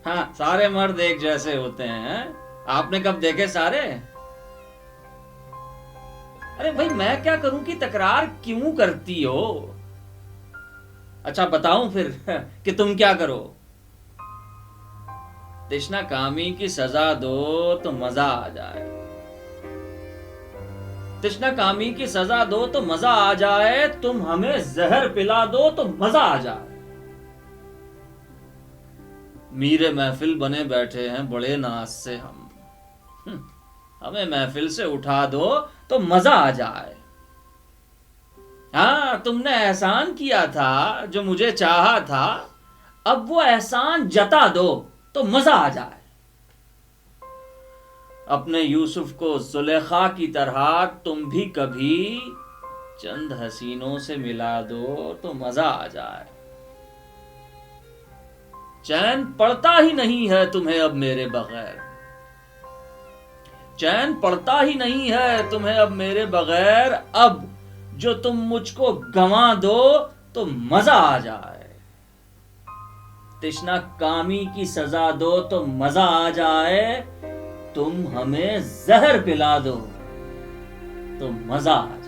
हाँ, सारे मर्द एक जैसे होते हैं। आपने कब देखे सारे? अरे भाई, मैं क्या करूं कि तकरार क्यों करती हो? अच्छा बताऊं फिर कि तुम क्या करो? तिश्ना कामी की सजा दो तो मजा आ जाए। तिश्ना कामी की सजा दो तो मजा आ जाए, तुम हमें जहर पिला दो तो मजा आ जाए। मीरे महफिल बने बैठे हैं बड़े नाज से हम। हमें महफिल से उठा दो तो मजा आ जाए। हाँ, तुमने एहसान किया था जो मुझे चाहा था, अब वो एहसान जता दो तो मजा आ जाए। अपने यूसुफ को जुलेखा की तरह तुम भी कभी चंद हसीनों से मिला दो तो मजा आ जाए। चैन पड़ता ही नहीं है तुम्हें अब मेरे बगैर। चैन पड़ता ही नहीं है तुम्हें अब मेरे बगैर। अब जो तुम मुझको गंवा दो तो मजा आ जाए। तिश्ना कामी की सजा दो तो मजा आ जाए, तुम हमें जहर पिला दो तो मजा आ जाए।